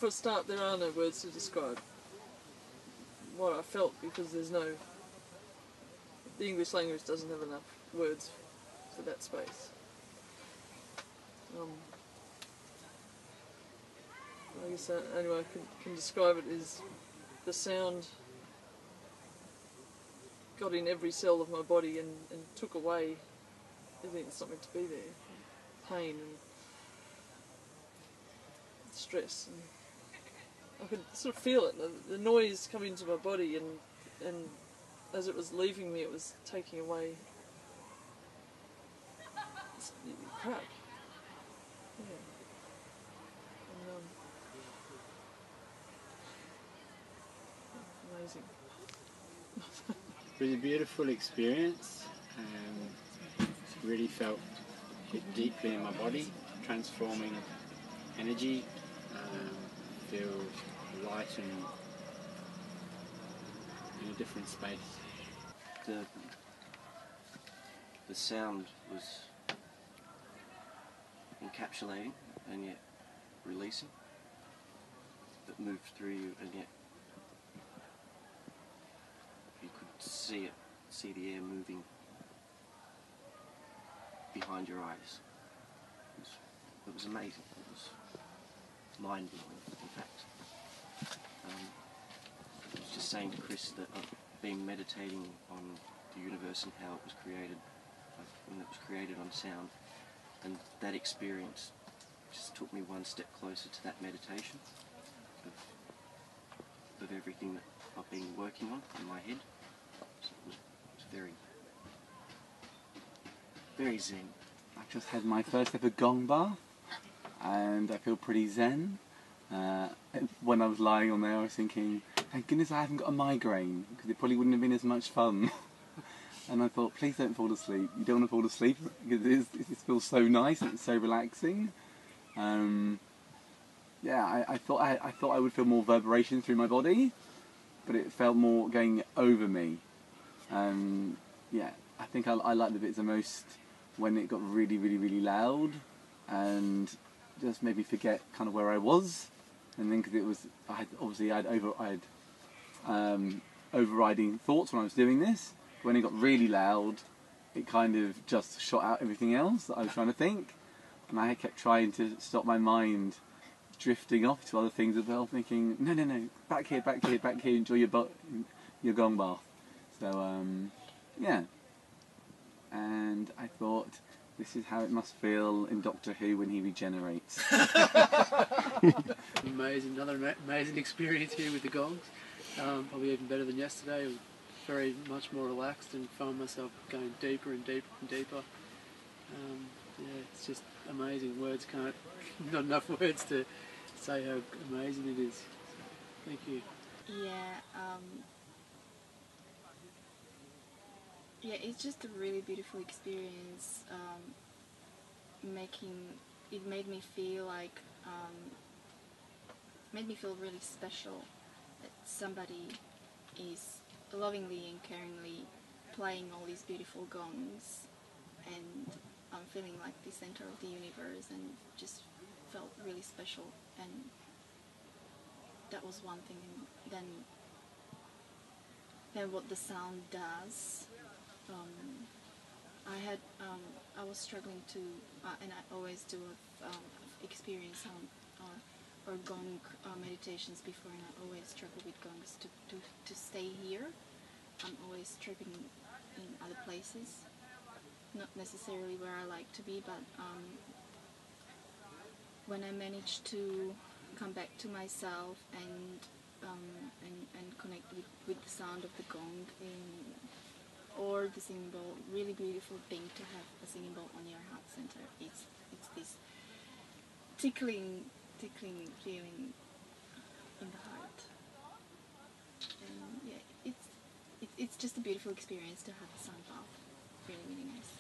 for a start, there are no words to describe what I felt, because there's no... The English language doesn't have enough words for that space. I guess the only way I can describe it is the sound got in every cell of my body and took away everything that's not meant to be there. Pain and stress. And I could sort of feel it, the noise come into my body, and as it was leaving me, it was taking away crap. Yeah. And, amazing. It was a beautiful experience. Really felt it deeply in my body, transforming energy. Feel light and in a different space. The sound was encapsulating and yet releasing. That moved through you, and yet you could see the air moving behind your eyes. It was amazing. It was mind-blowing, in fact. I was just saying to Chris that I've been meditating on the universe and how it was created, when it was created on sound, and that experience just took me one step closer to that meditation of everything that I've been working on in my head. So it was very, very zen. I just had my first ever gong bath, and I feel pretty zen. When I was lying on there, I was thinking, thank goodness I haven't got a migraine, because it probably wouldn't have been as much fun. And I thought, please don't fall asleep. You don't want to fall asleep, because it feels so nice and it's so relaxing. Yeah, I thought I would feel more vibration through my body, but it felt more going over me. Yeah, I think I liked the bits the most when it got really, really, really loud, and just made me forget kind of where I was. And then because it was, I had overriding thoughts when I was doing this. When it got really loud, it kind of just shot out everything else that I was trying to think, and I kept trying to stop my mind drifting off to other things as well, thinking, no, back here, enjoy your gong bath. So yeah, and I thought, this is how it must feel in Doctor Who when he regenerates. Another amazing experience here with the gongs. Probably even better than yesterday. Very much more relaxed and found myself going deeper and deeper and deeper. Yeah, it's just amazing. Words can't, not enough words to say how amazing it is. Thank you. Yeah, it's just a really beautiful experience. It made me feel like, really special that somebody is lovingly and caringly playing all these beautiful gongs, and I'm feeling like the center of the universe, and just felt really special. And that was one thing. And then what the sound does. I was struggling to, and I always do experience sound or gong meditations before, and I always struggle with gongs to stay here. I'm always tripping in other places, not necessarily where I like to be, but when I manage to come back to myself and connect with the sound of the gong or the singing bowl, really beautiful thing to have a singing bowl on your heart center. It's this tickling feeling in the heart, and yeah, it's just a beautiful experience to have a sound bath. Really, really nice,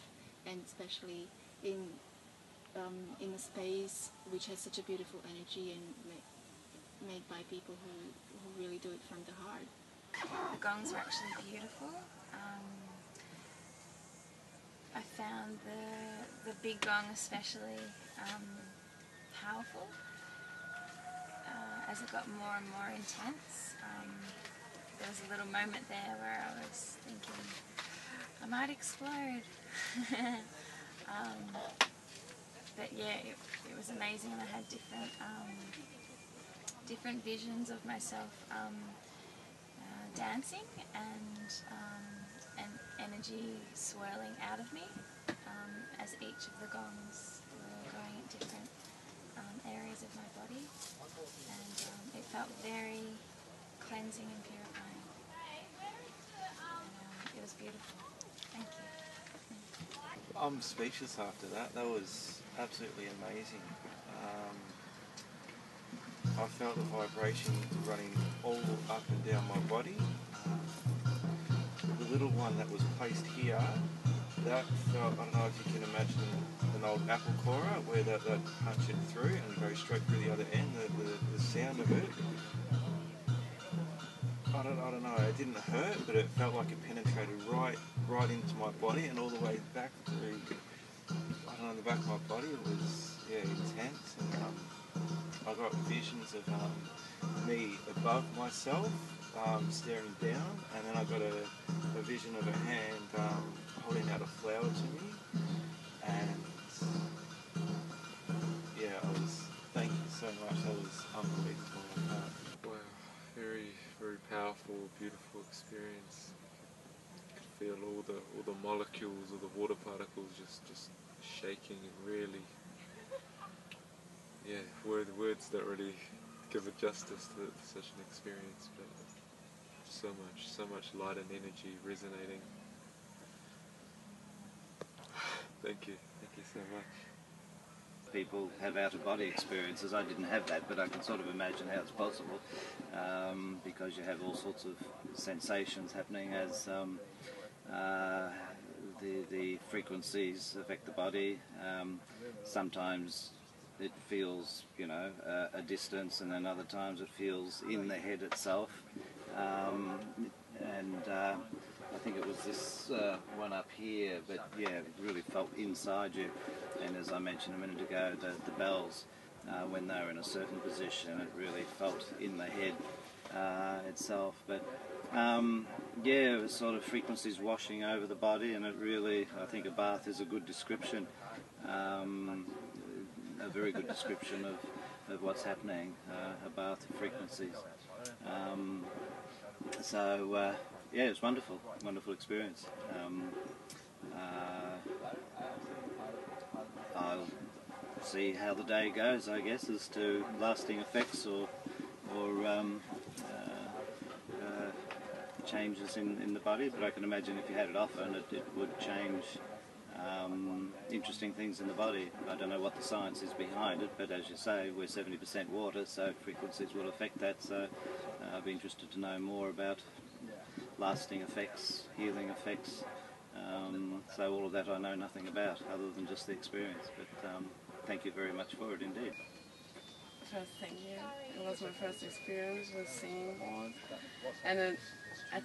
and especially in a space which has such a beautiful energy and made by people who really do it from the heart. The gongs were actually beautiful. I found the big gong especially powerful, as it got more and more intense. There was a little moment there where I was thinking, I might explode. But yeah, it was amazing, and I had different visions of myself dancing and energy swirling out of me as each of the gongs were going at different areas of my body, and it felt very cleansing and purifying. And, it was beautiful. Thank you. I'm speechless after that. That was absolutely amazing. I felt the vibration running all up and down my body. The little one that was placed here, that felt, I don't know if you can imagine an old apple corer where that punch it through and go straight through the other end, the sound of it. I don't know, it didn't hurt, but it felt like it penetrated right into my body and all the way back through, I don't know, the back of my body. It was, yeah, intense, and I got visions of me above myself, staring down, and then I got a vision of a hand holding out a flower to me, and yeah, thank you so much, that was unbelievable. Wow, very, very powerful, beautiful experience. You could feel all the molecules of the water particles just shaking and really, yeah, words don't really give it justice to such an experience, but so much light and energy resonating. Thank you so much. People have out-of-body experiences. I didn't have that, but I can sort of imagine how it's possible, because you have all sorts of sensations happening as the frequencies affect the body. Sometimes it feels, you know, a distance, and then other times it feels in the head itself. I think it was this one up here, but yeah, it really felt inside you. And as I mentioned a minute ago, the bells, when they were in a certain position, it really felt in the head itself. But yeah, it was sort of frequencies washing over the body, and it really, I think a bath is a good description, a very good description of what's happening, a bath of frequencies. Yeah, it was wonderful experience. I'll see how the day goes, I guess, as to lasting effects or changes in the body, but I can imagine if you had it often, it would change interesting things in the body. I don't know what the science is behind it, but as you say, we're 70% water, so frequencies will affect that, so I'd be interested to know more about lasting effects, healing effects. So all of that I know nothing about, other than just the experience, but thank you very much for it indeed. First, thank you. It was my first experience with singing balls, and at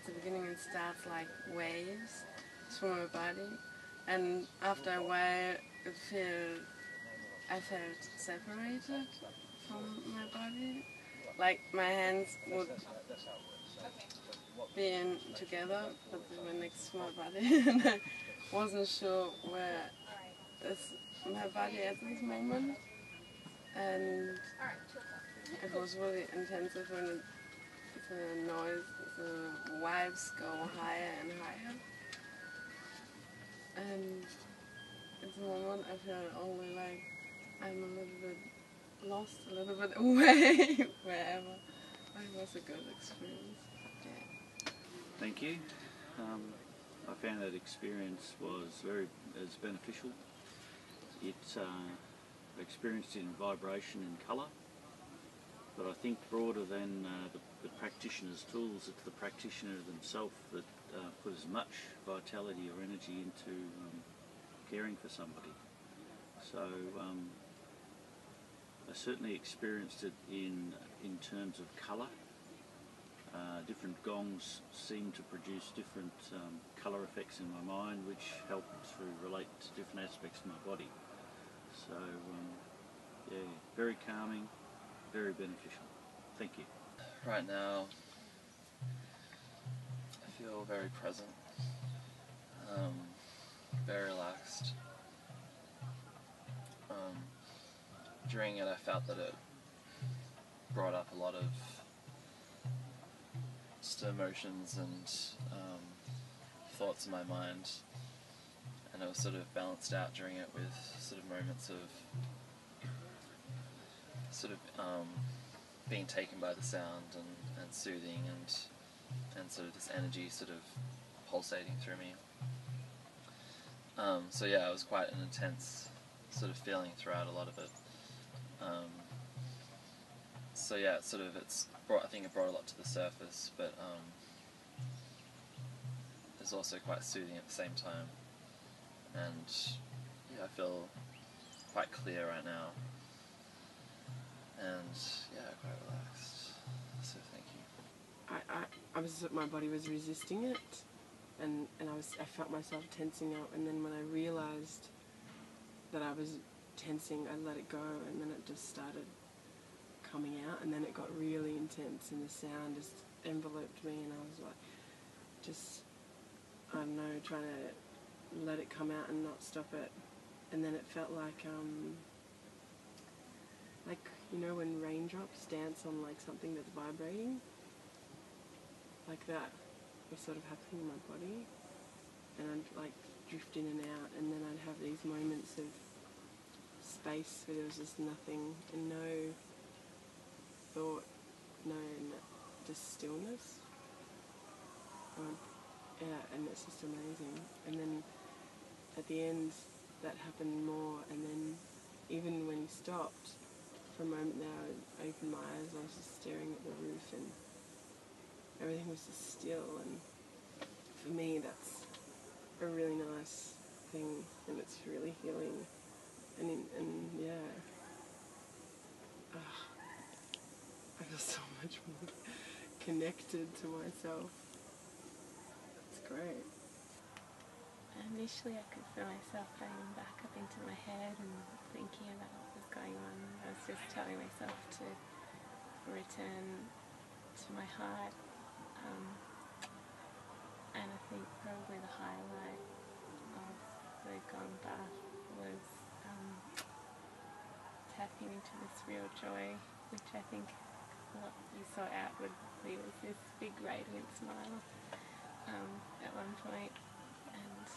the beginning it starts like waves through my body, and after a while I felt separated from my body, like my hands would be in together, but they were next to my body, and I wasn't sure where is my body at this moment, and it was really intensive when the noise, the waves go higher and higher, and at the moment I feel only like I'm a little bit lost, a little bit away, wherever. It was a good experience. Yeah. Thank you. I found that experience was as beneficial. It experienced in vibration and colour, but I think broader than the practitioner's tools, it's the practitioner themselves that put as much vitality or energy into caring for somebody. So I certainly experienced it in terms of colour. Different gongs seem to produce different colour effects in my mind, which help to relate to different aspects of my body. So yeah, very calming, very beneficial. Thank you. Right now, I feel very present, very relaxed. During it, I felt that it brought up a lot of just emotions and thoughts in my mind, and it was sort of balanced out during it with sort of moments of sort of being taken by the sound and soothing and sort of this energy sort of pulsating through me. So yeah, it was quite an intense sort of feeling throughout a lot of it. So yeah, I think it brought a lot to the surface, but it's also quite soothing at the same time. And yeah, I feel quite clear right now. And yeah, quite relaxed. So thank you. My body was resisting it, and I felt myself tensing up, and then when I realised that I was tensing, I let it go, and then it just started coming out, and then it got really intense, and the sound just enveloped me, and I was like, just, I don't know, trying to let it come out and not stop it. And then it felt like you know when raindrops dance on like something that's vibrating, like that was sort of happening in my body, and I'd like drift in and out, and then I'd have these moments of space where there was just nothing and no thought, just stillness. Yeah, and it's just amazing. And then at the end that happened more, and then even when he stopped, for a moment there I opened my eyes and I was just staring at the roof, and everything was just still, and for me that's a really nice thing, and it's really healing, and yeah, I feel so much more connected to myself. It's great. Initially I could feel myself going back up into my head and thinking about what was going on. I was just telling myself to return to my heart, and I think probably the highlight of the gong bath was tapping into this real joy, which I think what you saw outwardly was this big radiant smile at one point, and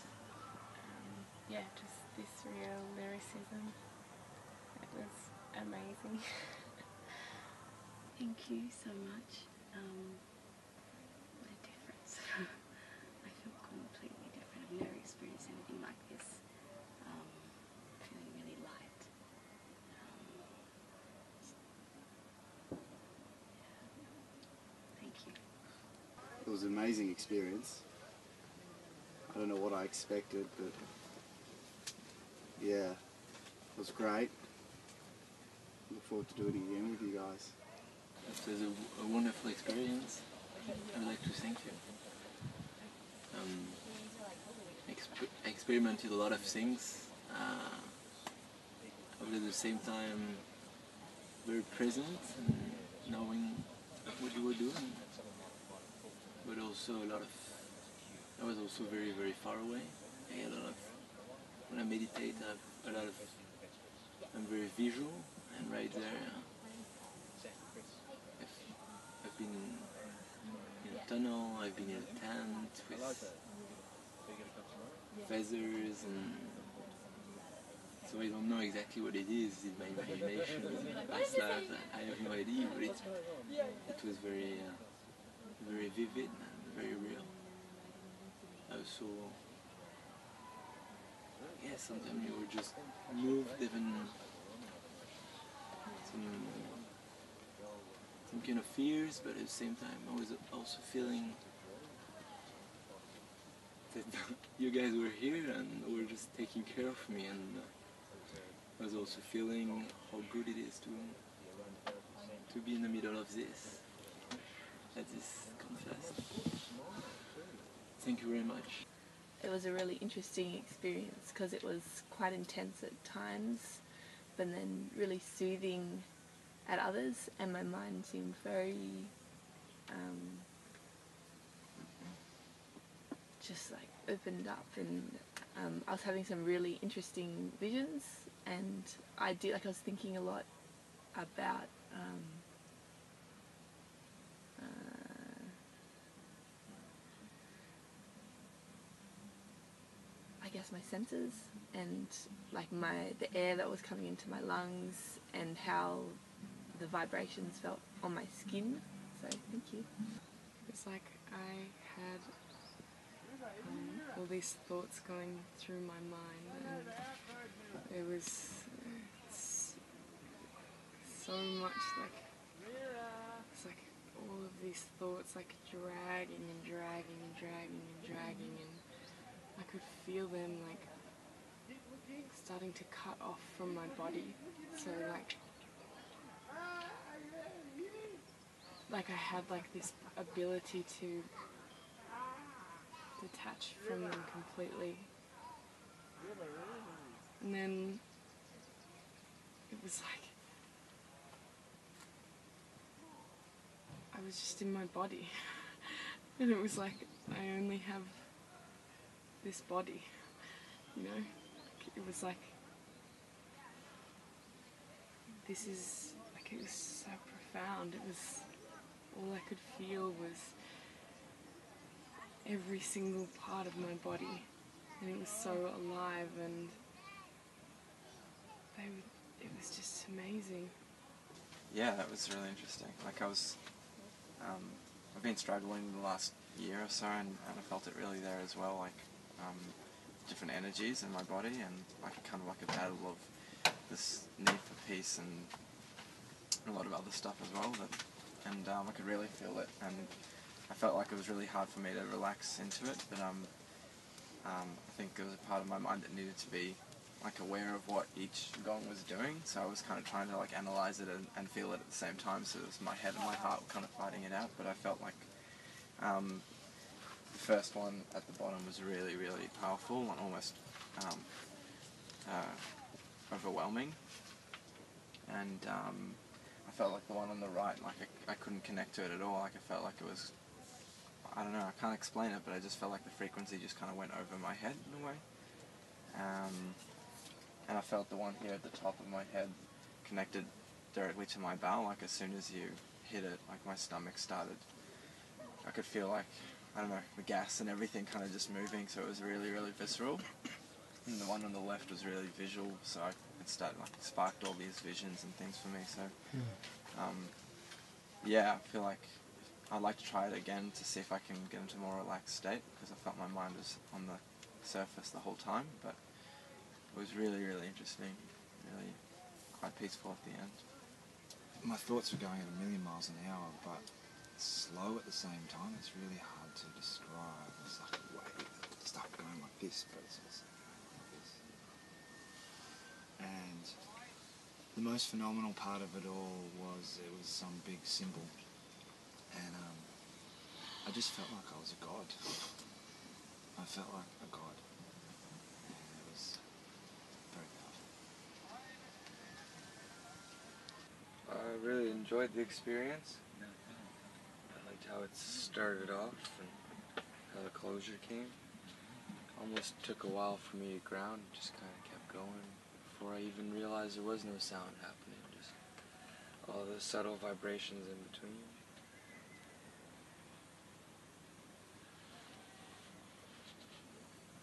yeah, just this real lyricism. It was amazing. Thank you so much. What a difference. I feel completely different. I've never experienced anything like this. Feeling really light. Thank you. It was an amazing experience. I don't know what I expected, but yeah, it was great. Look forward to doing it again with you guys. It was a wonderful experience. I'd like to thank you. Experimented a lot of things, but at the same time very present and knowing what you were doing. But also I was also very, very far away. When I meditate, I'm very visual, and right there I've been in a tunnel, I've been in a tent with feathers, and so I don't know exactly what it is. It's my imagination, past life, I have no idea, but it was very, very vivid and very real. Also, yeah, sometimes you were just moved, even some kind of fears, but at the same time I was also feeling that you guys were here and were just taking care of me, and I was also feeling how good it is to be in the middle of this, at this contrast. Thank you very much. It was a really interesting experience because it was quite intense at times, but then really soothing at others, and my mind seemed very just like opened up, and I was having some really interesting visions, and I was thinking a lot about I guess my senses, and like the air that was coming into my lungs, and how the vibrations felt on my skin. So thank you. It's like I had all these thoughts going through my mind, and it was so much like, it's like all of these thoughts like dragging and dragging and dragging and dragging, and I could feel them like starting to cut off from my body. So like I had like this ability to detach from them completely. And then it was like I was just in my body. And it was like I only have this body, you know? It was like, this is, like, it was so profound. It was, all I could feel was every single part of my body. And it was so alive, and it was just amazing. Yeah, that was really interesting. Like I've been struggling the last year or so, and I felt it really there as well, like different energies in my body, and like kind of like a battle of this need for peace and a lot of other stuff as well. And I could really feel it, and I felt like it was really hard for me to relax into it, but I think there was a part of my mind that needed to be like aware of what each gong was doing, so I was kind of trying to like analyze it and feel it at the same time, so it was my head and my heart were kind of fighting it out. But I felt like the first one at the bottom was really, really powerful and almost overwhelming, and I felt like the one on the right, like I couldn't connect to it at all. Like I felt like it was, I don't know, I can't explain it, but I just felt like the frequency just kind of went over my head in a way. And I felt the one here at the top of my head connected directly to my bowel. Like as soon as you hit it, like my stomach started, I could feel like, I don't know, the gas and everything kind of just moving, so it was really, really visceral. And the one on the left was really visual, so it started, like, sparked all these visions and things for me. So yeah, I feel like I'd like to try it again to see if I can get into a more relaxed state, because I felt my mind was on the surface the whole time, but it was really, really interesting, really quite peaceful at the end. My thoughts were going at 1,000,000 miles an hour, but slow at the same time. It's really hard to describe. It's like a wave of stuff going like this, but it's also like this. And the most phenomenal part of it all was it was some big symbol, and I just felt like I was a god. I felt like a god, and it was very powerful. I really enjoyed the experience. I liked how it started off and how the closure came. Almost took a while for me to ground, just kind of kept going before I even realized there was no sound happening, just all the subtle vibrations in between.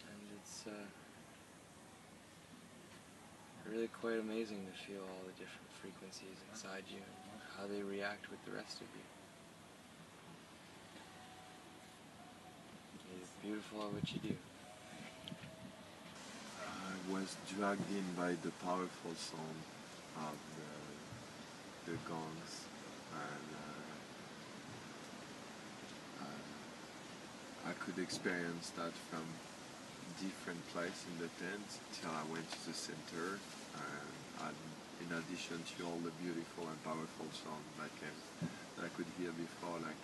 And it's really quite amazing to feel all the different frequencies inside you and how they react with the rest of you. It's beautiful at what you do. I was dragged in by the powerful sound of the gongs, and I could experience that from different places in the tent till I went to the center, and in addition to all the beautiful and powerful sound that I could hear before, like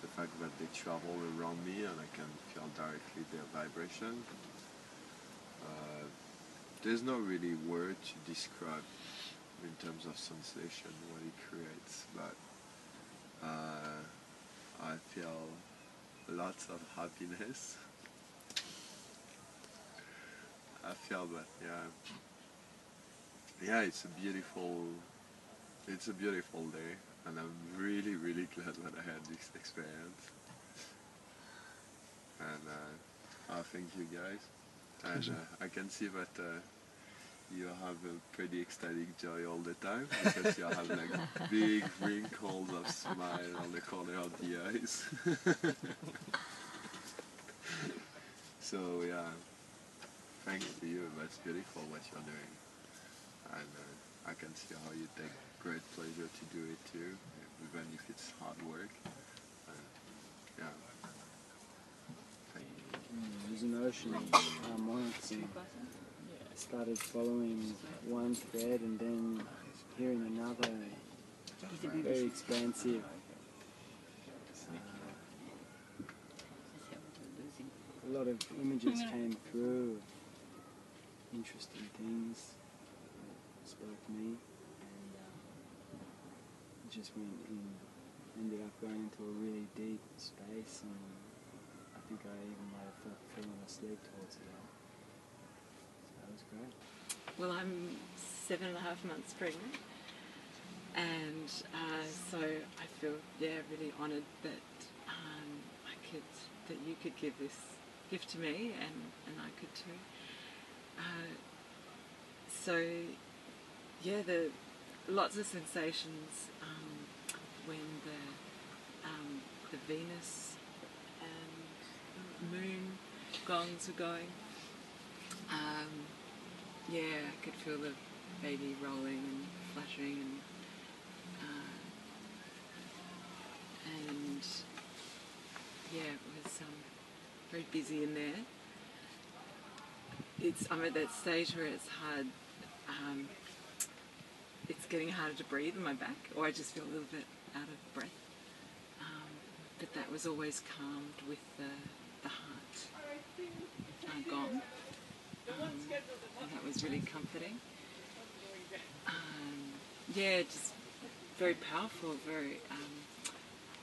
the fact that they travel around me and I can feel directly their vibration. There's no really word to describe in terms of sensation, what it creates, but I feel lots of happiness. I feel that, yeah, it's a beautiful day, and I'm really, really glad that I had this experience. And I thank you guys, and I can see that you have a pretty ecstatic joy all the time, because you have like big wrinkles of smile on the corner of the eyes. So yeah, thanks to you, that's beautiful what you're doing, and I can see how you take great pleasure to do it too, even if it's hard work. Yeah. Thank you. There's an ocean of harmonics, and I started following one thread and then hearing another, very expansive. A lot of images came through, interesting things that spoke to me, and just went in, ended up going into a really deep space, and I think I even might have fallen asleep towards the end. So that was great. Well, I'm 7.5 months pregnant, and so I feel really honoured that that you could give this gift to me, and I could too. So the lots of sensations when the Venus and moon gongs were going. I could feel the baby rolling and fluttering, and it was very busy in there. I'm at that stage where it's hard, it's getting harder to breathe in my back, or I just feel a little bit out of breath. But that was always calmed with the heart gong, and that was really comforting. Just very powerful, very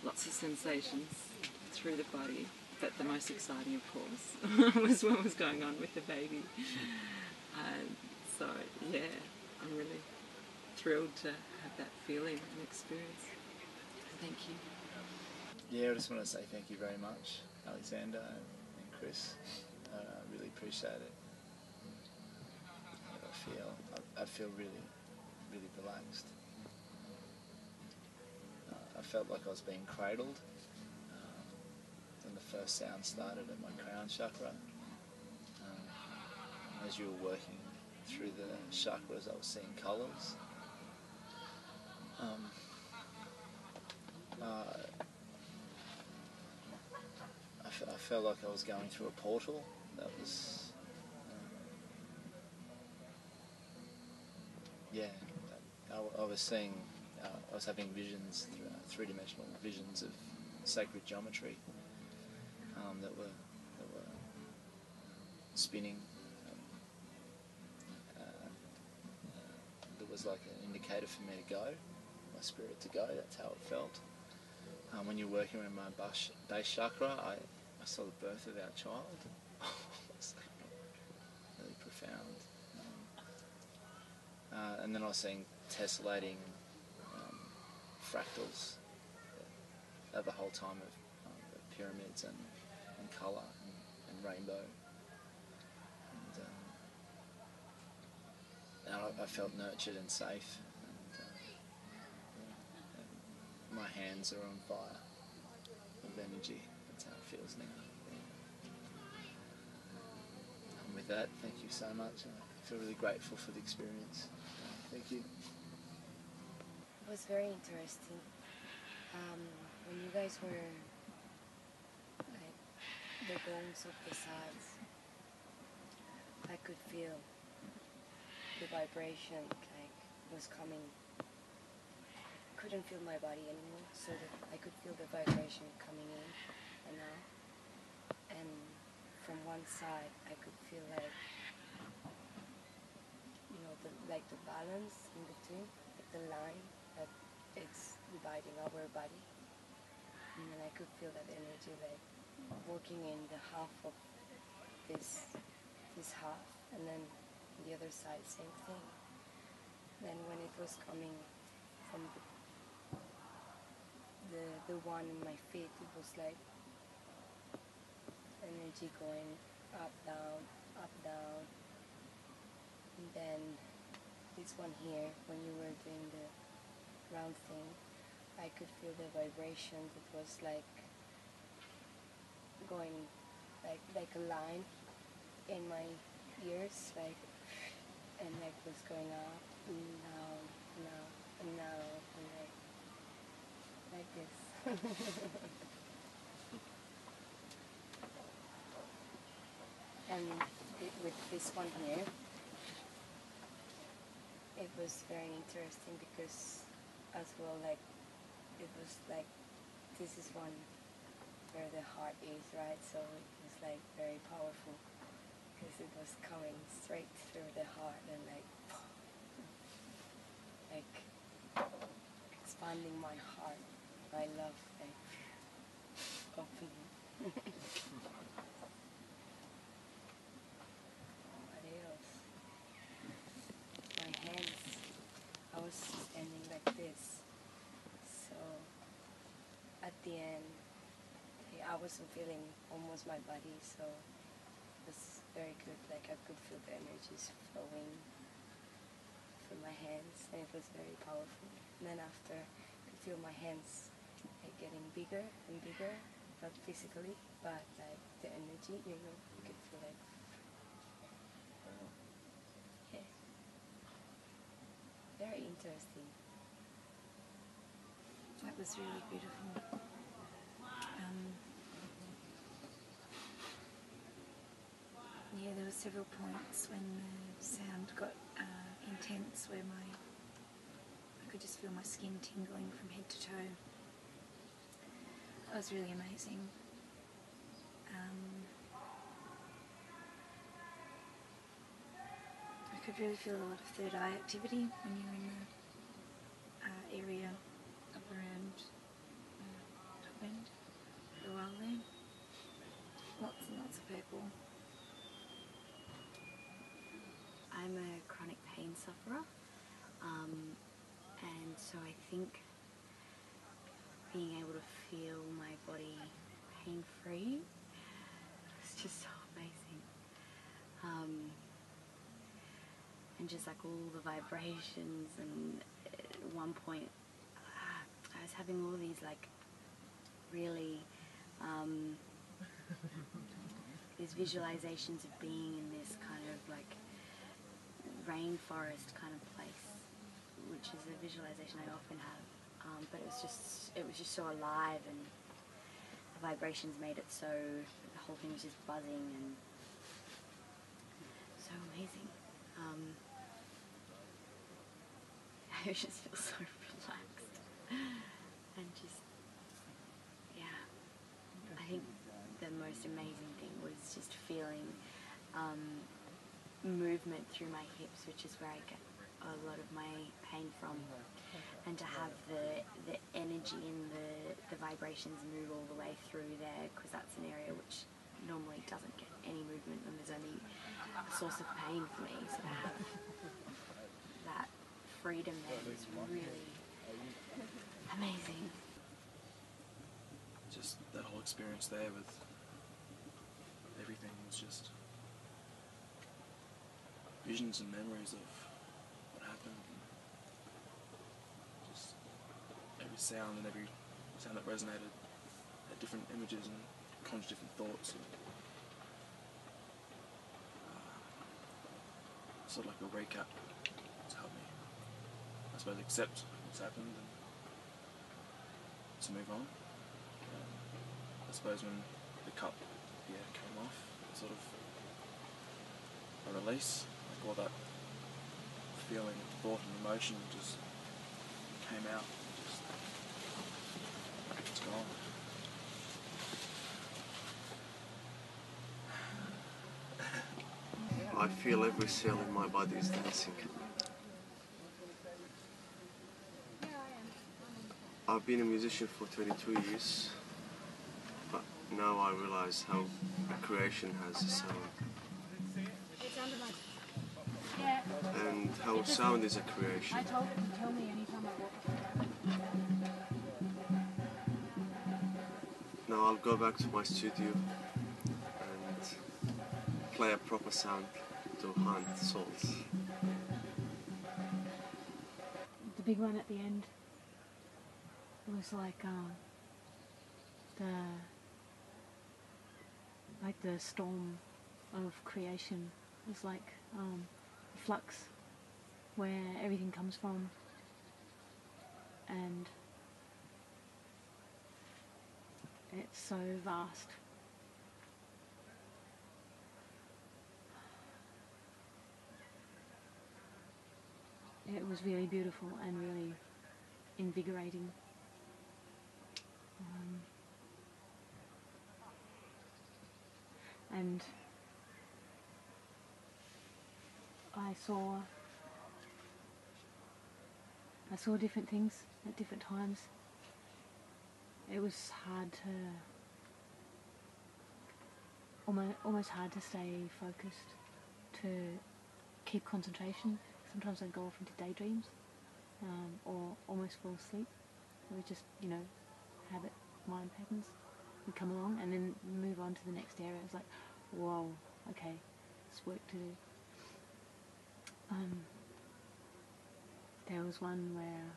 lots of sensations through the body. But the most exciting, of course, was what was going on with the baby. So I'm really thrilled to have that feeling and experience. Thank you. Yeah, I just want to say thank you very much, Alexander and Chris. I really appreciate it. I feel really, really relaxed. I felt like I was being cradled when the first sound started at my crown chakra. As you were working through the chakras, I was seeing colours. I felt like I was going through a portal. That was, I was seeing, I was having visions, three-dimensional visions of sacred geometry that were spinning. There was like an indicator for me to go, my spirit to go. That's how it felt. When you're working around my base chakra, I saw the birth of our child. It's really profound. And then I was seeing tessellating fractals over the whole time of pyramids and colour and rainbow. And I felt nurtured and safe. And my hands are on fire with energy. That's how it feels now. And with that, thank you so much. I feel really grateful for the experience. Thank you. It was very interesting. When you guys were like the gongs of the sides, I could feel the vibration like was coming. I couldn't feel my body anymore, so that I could feel the vibration coming in and out. And from one side, I could feel like, like the balance in between, like the line that it's dividing our body. And then I could feel that energy like working in the half of this half, and then the other side, same thing. Then when it was coming from the one in my feet, it was like energy going up, down, and then this one here, when you were doing the round thing, I could feel the vibration that was like going like a line in my ears, like, and like was going up and down, and now, and like this. And with this one here, it was very interesting because as well, like, it was like, this is one where the heart is, right? So it was like very powerful because it was coming straight through the heart and like expanding my heart, my love, like opening. What else? My hands, I was standing like this, so at the end I wasn't feeling almost my body, so it was very good, like I could feel the energies flowing through my hands, and it was very powerful. And then after, I could feel my hands like getting bigger and bigger, not physically, but like the energy, you know, you could feel like, yeah, very interesting. That was really beautiful. Yeah, there were several points when the sound got intense where I could just feel my skin tingling from head to toe. That was really amazing. I could really feel a lot of third eye activity when you're in the area up around top end, the well there. Lots and lots of purple. I'm a chronic pain sufferer, and so I think being able to feel my body pain-free is just so amazing. And just like all the vibrations, and at one point I was having all these like really these visualizations of being in this kind of like rainforest kind of place, which is a visualization I often have, but it was just so alive, and the vibrations made it so the whole thing was just buzzing and so amazing. I just feel so relaxed and just, yeah, I think the most amazing thing was just feeling movement through my hips, which is where I get a lot of my pain from, and to have the energy and the vibrations move all the way through there, because that's an area which normally doesn't get any movement when there's only a source of pain for me, so to have that freedom there was really amazing. Just that whole experience there with everything was just visions and memories of what happened. Just every sound and every sound that resonated had different images and conjured different thoughts. And, sort of like a recap to help me, I suppose, accept what's happened and to move on. I suppose when the cup came off, sort of a release, like all that feeling, thought and emotion just came out, it's gone. I feel every cell in my body is dancing. I've been a musician for 22 years, but now I realize how a creation has a sound. And how sound is a creation. I told him to tell me anytime I walk Now I'll go back to my studio and play a proper sound to haunt souls. the big one at the end was like the storm of creation. It was like flux where everything comes from, and it's so vast. It was really beautiful and really invigorating. And I saw different things at different times. It was hard to, almost hard to stay focused, to keep concentration. Sometimes I'd go off into daydreams, or almost fall asleep. It was just, habit, mind patterns would come along and then move on to the next area. It was like, whoa, okay, there's work to do. There was one where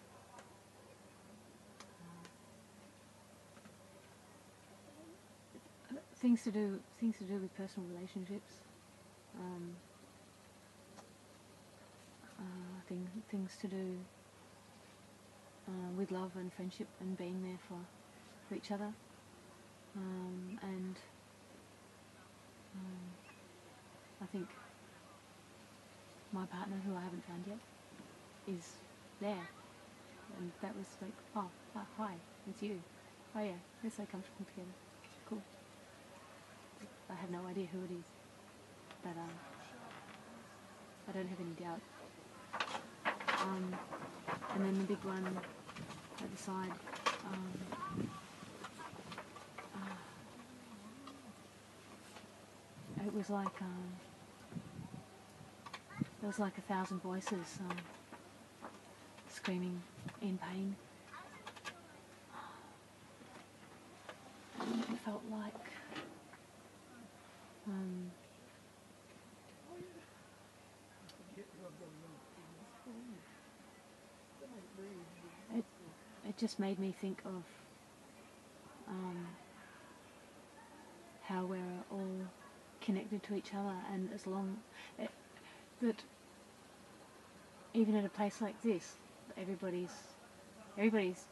things to do with personal relationships, things to do with love and friendship and being there for each other, and I think my partner, who I haven't found yet, is there, and that was like, oh hi, it's you. Oh yeah, we're so comfortable together. Cool. I have no idea who it is, but I don't have any doubt. And then the big one at the side, it was like 1,000 voices screaming in pain. It felt like it just made me think of how we're all connected to each other, and as long that even at a place like this, everybody's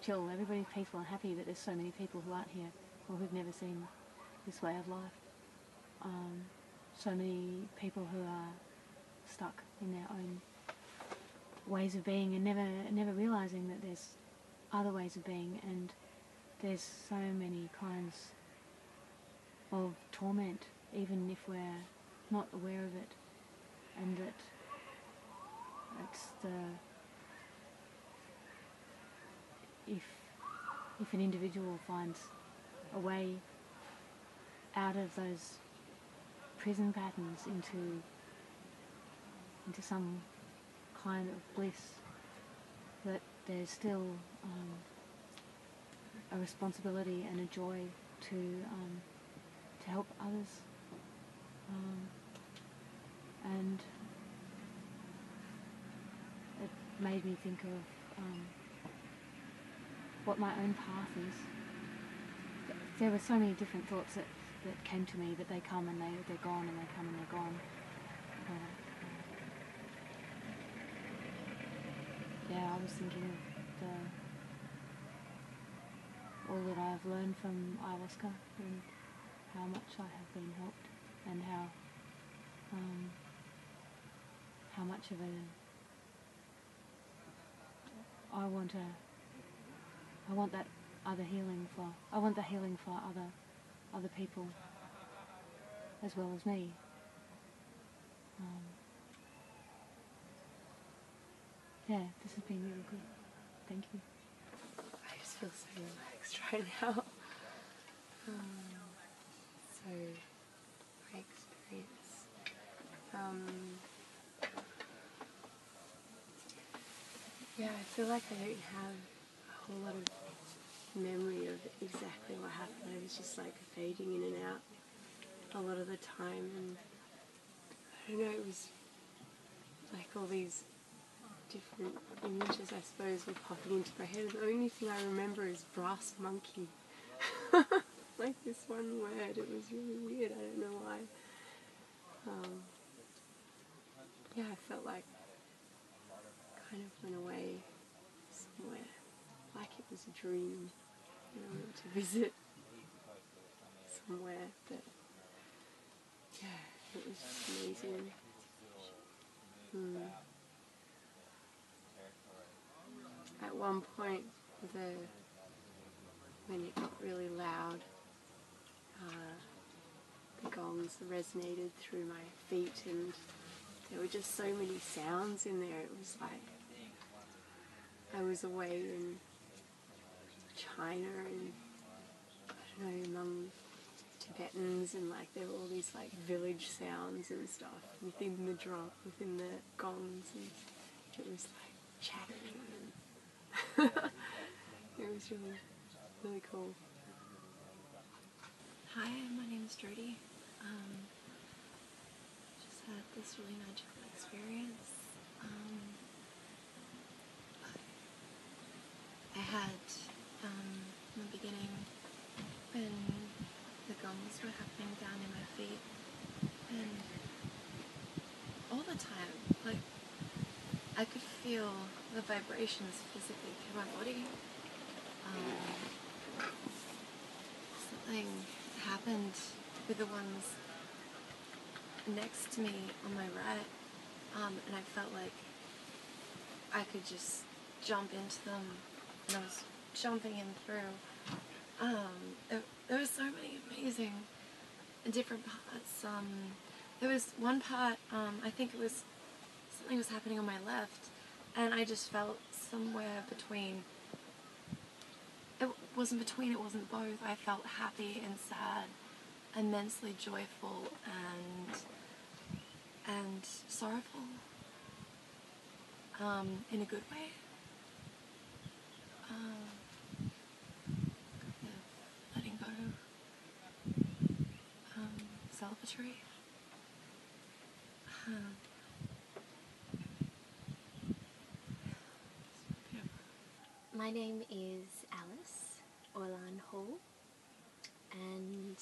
chill, everybody's peaceful and happy, that there's so many people who aren't here or who've never seen this way of life. So many people who are stuck in their own ways of being and never realising that there's other ways of being, and there's so many kinds of torment, even if we're not aware of it, and that it's if an individual finds a way out of those prison patterns into some kind of bliss, that there's still a responsibility and a joy to help others, and it made me think of what my own path is. There were so many different thoughts that came to me, that they come and they're gone, and they come and they're gone. Yeah, I was thinking of all that I've learned from ayahuasca, and how much I have been helped, and how much of I want that other healing for. I want the healing for other people as well as me. Yeah, this has been really good. Thank you. I just feel so relaxed right now. So, great experience. Yeah, I feel like I don't have a whole lot of memory of exactly what happened. I was just like fading in and out a lot of the time, and I don't know, it was like all these different images, I suppose, were popping into my head. The only thing I remember is brass monkey. Like this one word, it was really weird, I don't know why. Yeah, I felt like kind of went away somewhere, like it was a dream, and I went to visit somewhere, but yeah, it was just amazing. At one point, when it got really loud, the gongs resonated through my feet, and there were just so many sounds in there. It was like I was away in China and, I don't know, among Tibetans, and like there were all these like village sounds and stuff within the gongs, and it was like chattering, and it was really, really cool. Hi, my name is Jodie. Just had this really magical experience. I had in the beginning when the gongs were happening down in my feet, and all the time, like I could feel the vibrations physically through my body. Something happened with the ones next to me on my right, and I felt like I could just jump into them, and I was jumping in through. There were so many amazing different parts. There was one part, I think it was something was happening on my left, and I just felt somewhere between. It wasn't between, it wasn't both. I felt happy and sad, immensely joyful and sorrowful, in a good way. Letting go, celebratory. My name is Alice Orlan Hall, and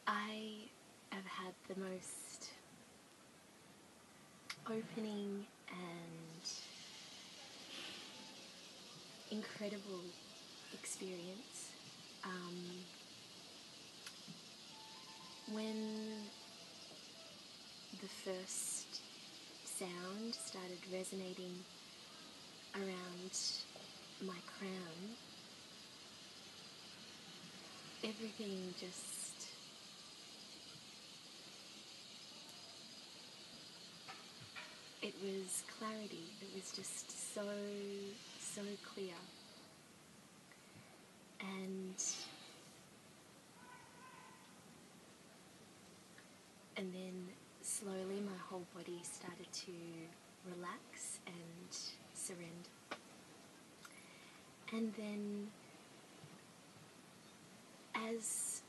I have had the most opening and incredible experience. When the first sound started resonating around my crown, everything just it was clarity. It was just so clear. And then slowly my whole body started to relax and surrender. And then as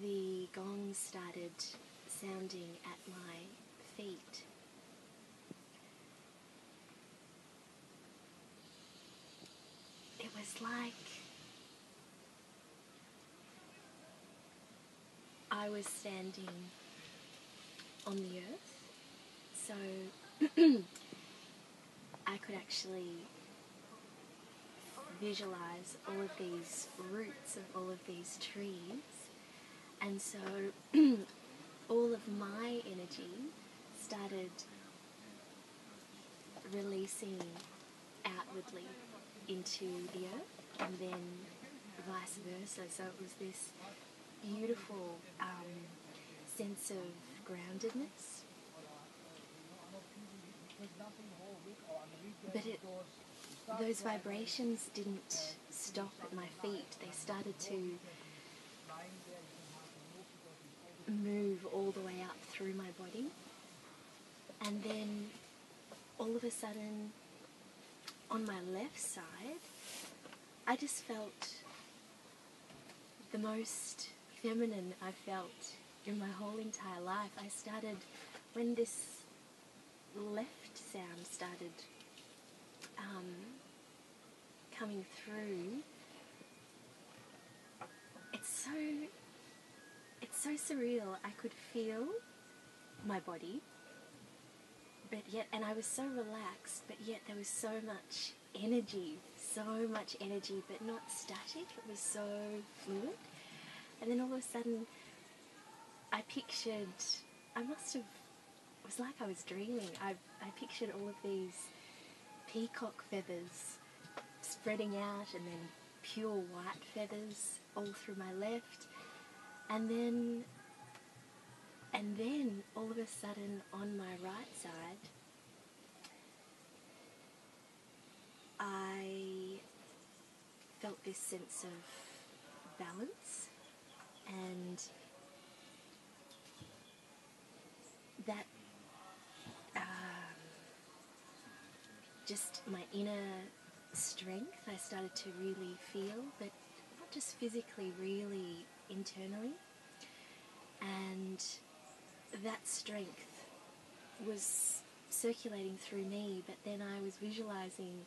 the gong started sounding at my feet, it was like I was standing on the earth, so I could actually visualize all of these roots of all of these trees, and so all of my energy started releasing outwardly into the earth, and then vice versa. So it was this beautiful sense of groundedness. but those vibrations didn't stop at my feet. They started to move all the way up through my body. And then all of a sudden, on my left side, I just felt the most feminine I've felt in my whole entire life. I started, when this left sound started coming through, it's so surreal. I could feel my body, but yet, and I was so relaxed, but yet there was so much energy, but not static. It was so fluid. And then all of a sudden, I pictured, it was like I was dreaming. I pictured all of these peacock feathers spreading out, and then pure white feathers all through my left. And then all of a sudden, on my right side, I felt this sense of balance, and that just my inner strength I started to really feel, but not just physically, really internally. And that strength was circulating through me, but then I was visualizing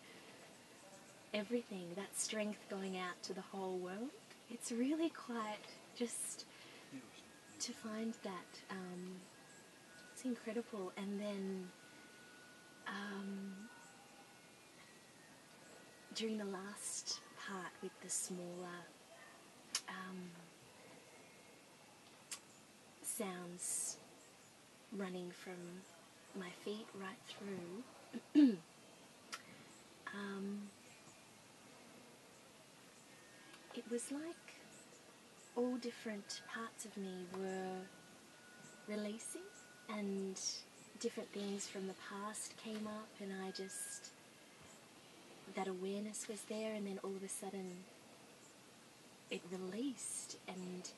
everything, that strength going out to the whole world. It's really quite just to find that, it's incredible. And then during the last part with the smaller sounds running from my feet right through, it was like all different parts of me were releasing, and different things from the past came up, and I just, that awareness was there, and then all of a sudden it released, and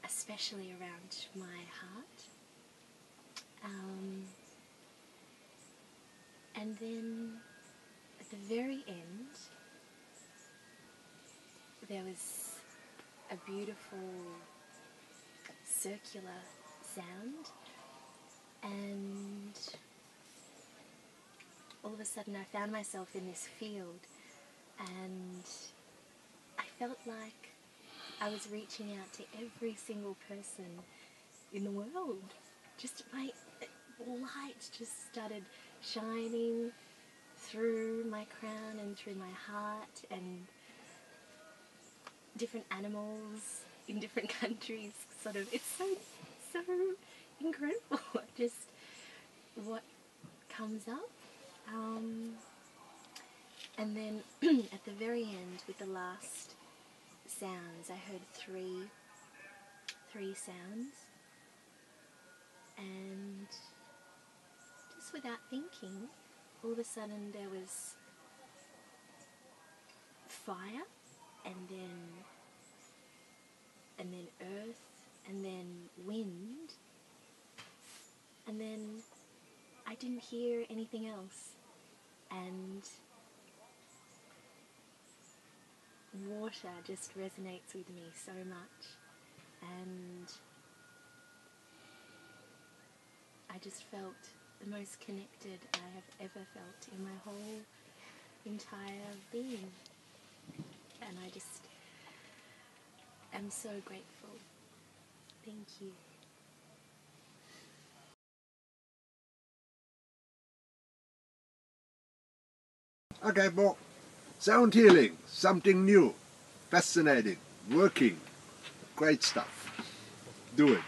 especially around my heart. And then at the very end, there was a beautiful circular sound, and all of a sudden I found myself in this field, and I felt like I was reaching out to every single person in the world. Just my light just started shining through my crown and through my heart, and different animals in different countries, sort of, it's so incredible just what comes up. And then at the very end, with the last sounds, I heard three sounds, and just without thinking, all of a sudden there was fire, and then earth, and then wind, and then I didn't hear anything else, and water just resonates with me so much, and I just felt the most connected I have ever felt in my whole entire being, and I just am so grateful. Thank you. Okay, Bob. Sound healing, something new, fascinating, working, great stuff. Do it.